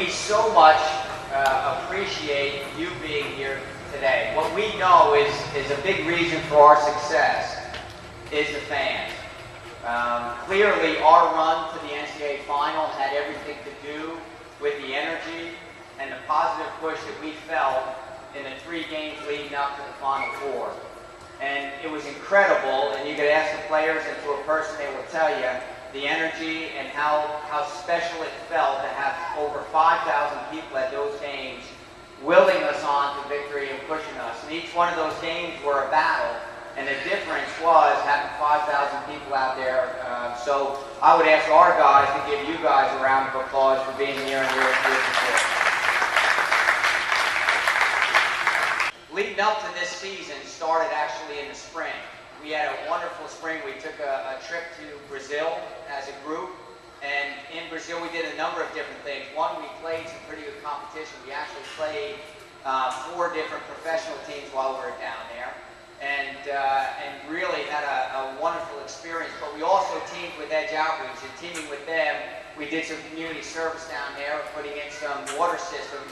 we so much appreciate you being here today. What we know is a big reason for our success is the fans. Clearly, our run to the NCAA final had everything to do with the energy and the positive push that we felt in the 3 games leading up to the Final Four. And it was incredible, and you could ask the players, and to a person they will tell you the energy and how special it felt to have over 5,000 people at those games willing us on to victory and pushing us. And each one of those games were a battle, and the difference was having 5,000 people out there. So I would ask our guys to give you guys a round of applause for being here and your support. Leading up to this season started actually in the spring. We had a wonderful spring. We took a trip to Brazil as a group, and in Brazil we did a number of different things. One, we played some pretty good competition. We actually played 4 different professional teams while we were down there, and really had a wonderful experience. But we also teamed with Edge Outreach, and teaming with them, we did some community service down there, putting in some water systems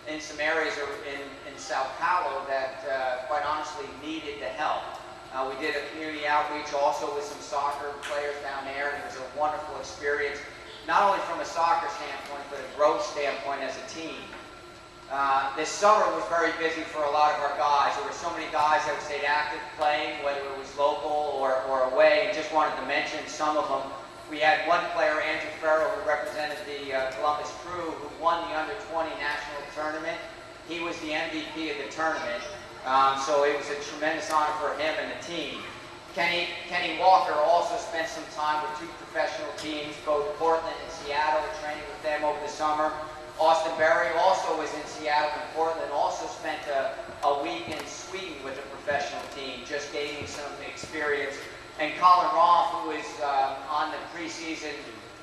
in some areas in Sao Paulo that, quite honestly, needed the help. We did a community outreach also with some soccer players down there, and it was a wonderful experience, not only from a soccer standpoint, but a growth standpoint as a team. This summer was very busy for a lot of our guys. There were so many guys that stayed active playing, whether it was local or away, and just wanted to mention some of them. We had one player, Andrew Farrell, who represented the Columbus Crew, who won the Under-20 national tournament. He was the MVP of the tournament, so it was a tremendous honor for him and the team. Kenny Walker also spent some time with 2 professional teams, both Portland and Seattle, training with them over the summer. Austin Berry also was in Seattle and Portland, also spent a week in Sweden with a professional team, just gaining some experience. And Colin Roth, who was on the preseason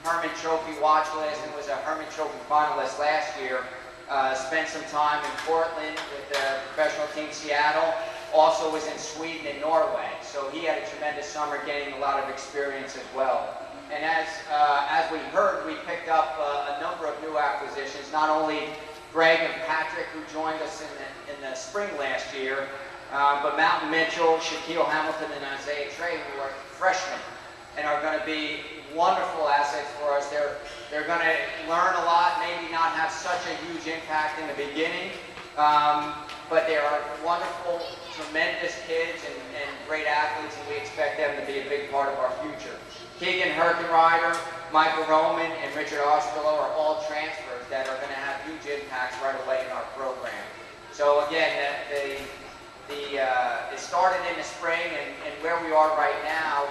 Herman Trophy watch list and was a Herman Trophy finalist last year, spent some time in Portland with the professional team Seattle, also was in Sweden and Norway. So he had a tremendous summer gaining a lot of experience as well. And as we heard, we picked up a number of new acquisitions, not only Greg and Patrick, who joined us in the spring last year, but Mountain Mitchell, Shaquille Hamilton, and Isaiah Trey, who are freshmen and are going to be wonderful assets for us. They're going to learn a lot, maybe not have such a huge impact in the beginning, but they are wonderful, tremendous kids and great athletes, and we expect them to be a big part of our future. Keegan Herkenrider, Michael Roman, and Richard Osterloh are all transfers that are going to have huge impacts right away in our program. So again, it started in the spring, and where we are right now,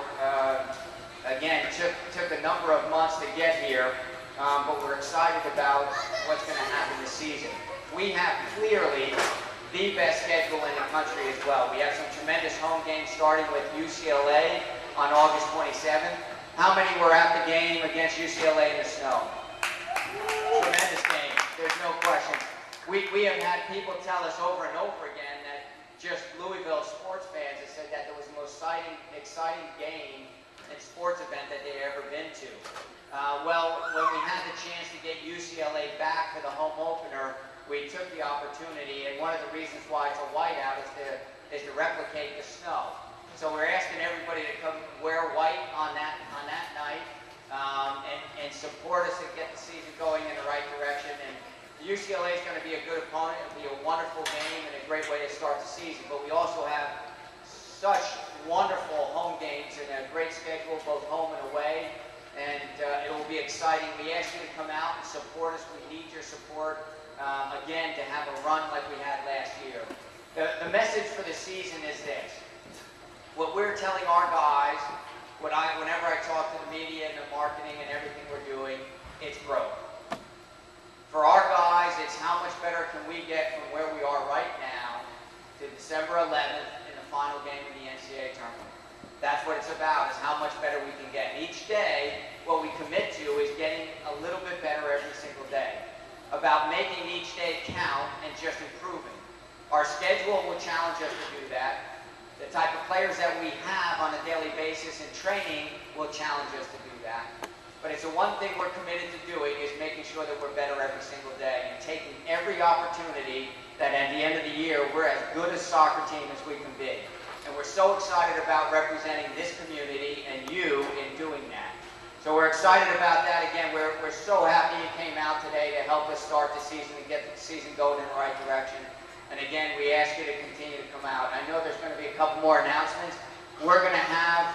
again, took a number of months to get here, but we're excited about what's going to happen this season. We have clearly the best schedule in the country as well. We have some tremendous home games starting with UCLA on August 27th. How many were at the game against UCLA in the snow? Tremendous game, there's no question. We have had people tell us over and over again that just Louisville sports fans have said that it was the most exciting game and sports event that they'd ever been to. Well, when we had the chance to get UCLA back for the home opener, we took the opportunity, and one of the reasons why it's a whiteout is to replicate the snow. So we're asking everybody to come wear white on that night and support us and get the season going in the right direction. And UCLA is going to be a good opponent. It'll be a wonderful game and a great way to start the season. But we also have such wonderful home games and a great schedule, both home and away. And it will be exciting. We ask you to come out and support us. We need your support, again, to have a run like we had last year. The message for the season is this. What we're telling our guys, whenever I talk to the media and the marketing and everything we're doing, it's growth. For our guys, it's how much better can we get from where we are right now to December 11th in the final game of the NCAA tournament. That's what it's about, is how much better we can get. And each day, what we commit to is getting a little bit better every single day. About making each day count and just improving. Our schedule will challenge us to do that. The type of players that we have on a daily basis in training will challenge us to do that. But it's the one thing we're committed to doing is making sure that we're better every single day and taking every opportunity that at the end of the year we're as good a soccer team as we can be. And we're so excited about representing this community and you in doing that. So we're excited about that. Again, we're so happy you came out today to help us start the season and get the season going in the right direction. And again, we ask you to continue to come out. I know there's going to be a couple more announcements. We're going to have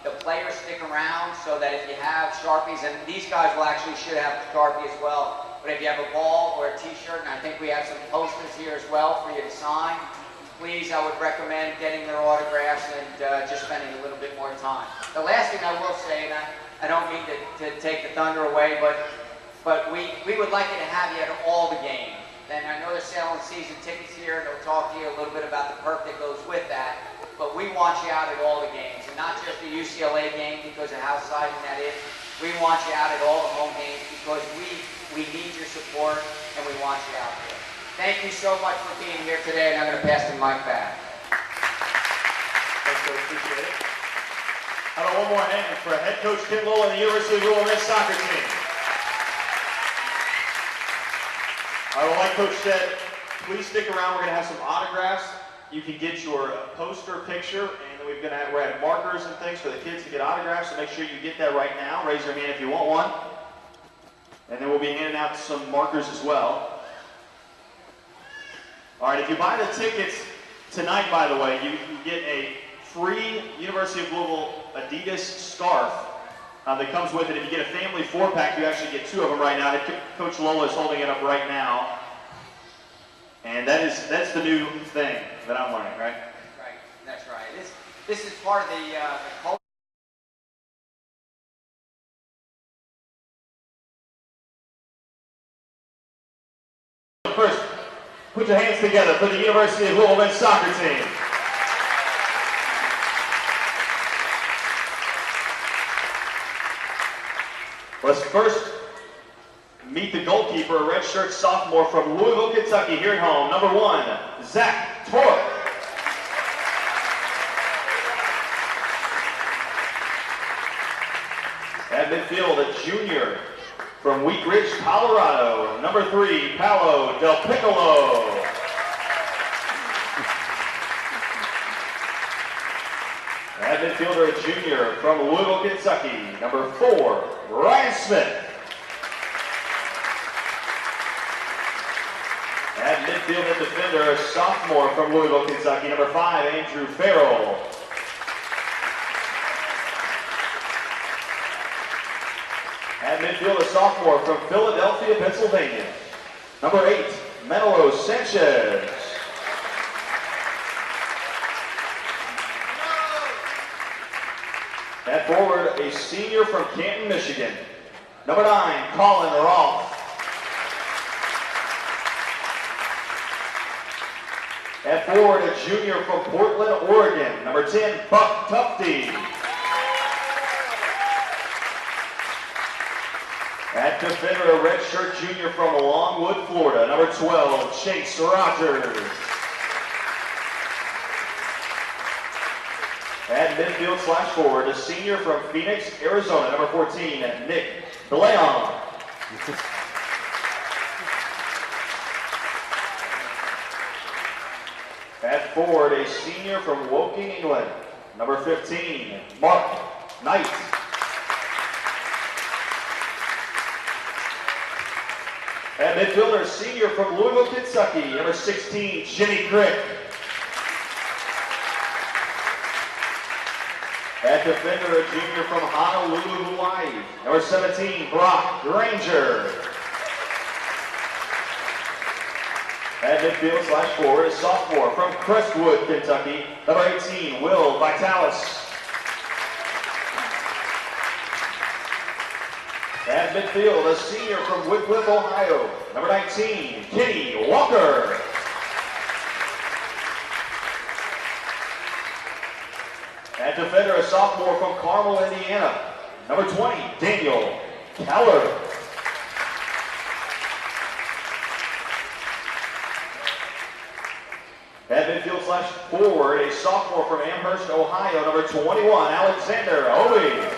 the players stick around so that if you have Sharpies, and these guys will actually should have a Sharpie as well, but if you have a ball or a t-shirt, and I think we have some posters here as well for you to sign, please, I would recommend getting their autographs and just spending a little bit more time. The last thing I will say, and I don't mean to take the thunder away, but we would like you to have you at all the games. And I know they're selling season tickets here, and they'll talk to you a little bit about the perk that goes with that. But we want you out at all the games, and not just the UCLA game because of how exciting that is. We want you out at all the home games because we need your support, and we want you out there. Thank you so much for being here today, and I'm going to pass the mic back. Thanks, Coach. Appreciate it. How about one more hand for head coach Tim Lowell and the University of Louisville men's soccer team. All right, well, like Coach said, please stick around. We're going to have some autographs. You can get your poster picture, and then we're going to have markers and things for the kids to get autographs, so make sure you get that right now. Raise your hand if you want one. And then we'll be handing out some markers as well. All right, if you buy the tickets tonight, by the way, you can get a free University of Louisville Adidas scarf that comes with it. If you get a family 4-pack, you actually get 2 of them right now. Coach Lola is holding it up right now. And that's the new thing that I'm learning, right? Right, that's right. This is part of the culture. First, put your hands together for the University of Louisville men's soccer team. Let's first meet the goalkeeper, a redshirt sophomore from Louisville, Kentucky, here at home. Number 1, Zach Tork. At midfield, a junior from Wheat Ridge, Colorado. Number 3, Paolo Del Piccolo. At midfielder, a junior from Louisville, Kentucky. Number 4, Ryan Smith. At midfield and defender, a sophomore from Louisville, Kentucky. Number 5, Andrew Farrell. At midfield, a sophomore from Philadelphia, Pennsylvania. Number 8, Menelo Sanchez. At forward, a senior from Canton, Michigan. Number 9, Colin Rolfe. At forward, a junior from Portland, Oregon. Number 10, Buck Tufty. At defender, a redshirt junior from Longwood, Florida. Number 12, Chase Rogers. At midfield / forward, a senior from Phoenix, Arizona. Number 14, Nick DeLeon. At forward, a senior from Woking, England. Number 15, Mark Knight. At midfielder, senior from Louisville, Kentucky. Number 16, Jimmy Crick. At defender, a junior from Honolulu, Hawaii. Number 17, Brock Granger. At midfield / forward, a sophomore from Crestwood, Kentucky. Number 18, Will Vitalis. At midfield, a senior from Wycliffe, Ohio. Number 19, Kenny Walker. At defender, a sophomore from Carmel, Indiana. Number 20, Daniel Keller. At midfield / forward, a sophomore from Amherst, Ohio. Number 21, Alexander Owie.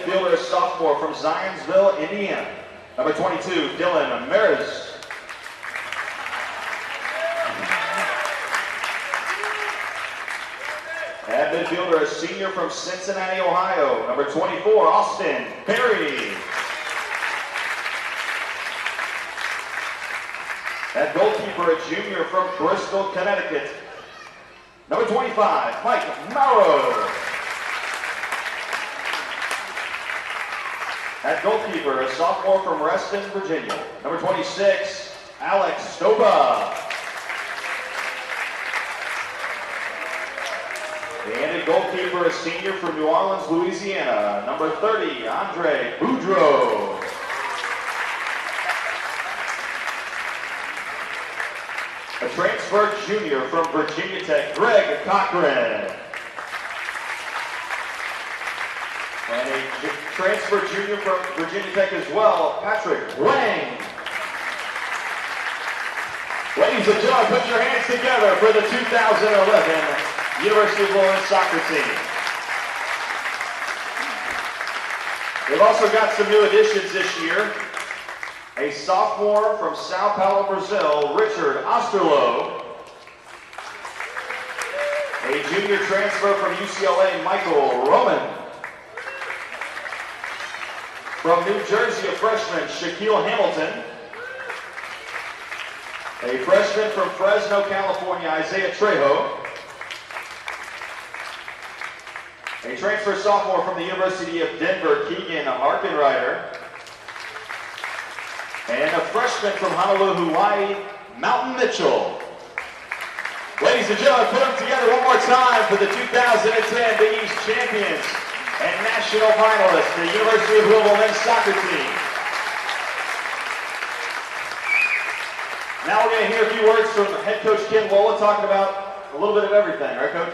midfielder, a sophomore from Zionsville, Indiana. Number 22, Dylan Maris. At midfielder, a senior from Cincinnati, Ohio. Number 24, Austin Perry. At goalkeeper, a junior from Bristol, Connecticut. Number 25, Mike Morrow. At goalkeeper, a sophomore from Reston, Virginia. Number 26, Alex Stopa. And at goalkeeper, a senior from New Orleans, Louisiana. Number 30, Andre Boudreau. A transfer junior from Virginia Tech, Greg Cochran. And a transfer junior from Virginia Tech as well, Patrick Wang. Ladies and gentlemen, put your hands together for the 2011 University of Louisville soccer team. They've also got some new additions this year. A sophomore from Sao Paulo, Brazil, Richard Osterloh. A junior transfer from UCLA, Michael Roman. From New Jersey, a freshman, Shaquille Hamilton. A freshman from Fresno, California, Isaiah Trejo. A transfer sophomore from the University of Denver, Keegan Arkenrider. And a freshman from Honolulu, Hawaii, Mountain Mitchell. Ladies and gentlemen, put them together one more time for the 2010 Big East champions and national finalists, the University of Louisville men's soccer team. Now we're going to hear a few words from head coach Ken Lola talking about a little bit of everything, right, Coach?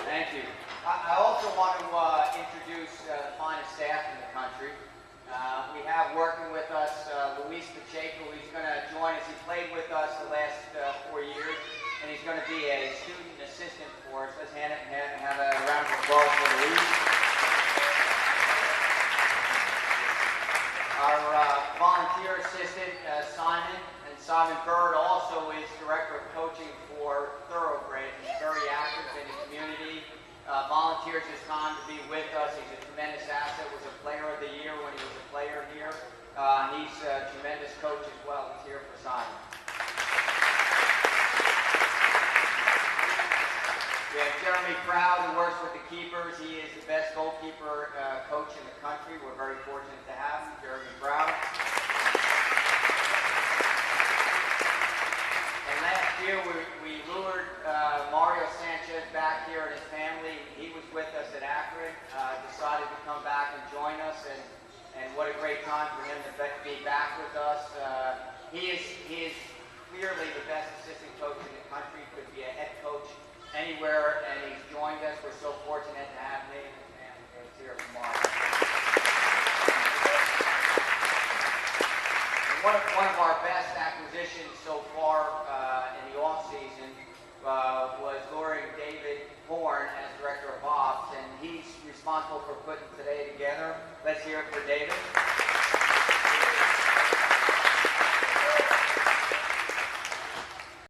Thank you. I also want to introduce the finest staff in the country. We have working with us Luis Pacheco, who's going to join us. He played with us the last 4 years, and he's going to be a student assistant for us. Let's have a round of applause for Luis. Our volunteer assistant, Simon, and Simon Bird also is director of coaching for Thoroughbred. He's very active in the community, volunteers his time to be with us. He's a tremendous asset, was a player of the year when he was a player here. He's a tremendous coach as well. He's here for Simon. We have Jeremy Proud, who works with the keepers. He is the best goalkeeper coach in the country. We're very fortunate to have him, Jeremy Proud. And last year, we lured Mario Sanchez back here and his family. He was with us at Akron, decided to come back and join us, and what a great time for him to be back with us. He is clearly the best assistant coach in the country, could be a head coach anywhere, and he's joined us. We're so fortunate to have him and his family. He's here tomorrow. One of our best acquisitions so far in the off-season was luring David Horn as director of ops, and he's responsible for putting today together. Let's hear it for David.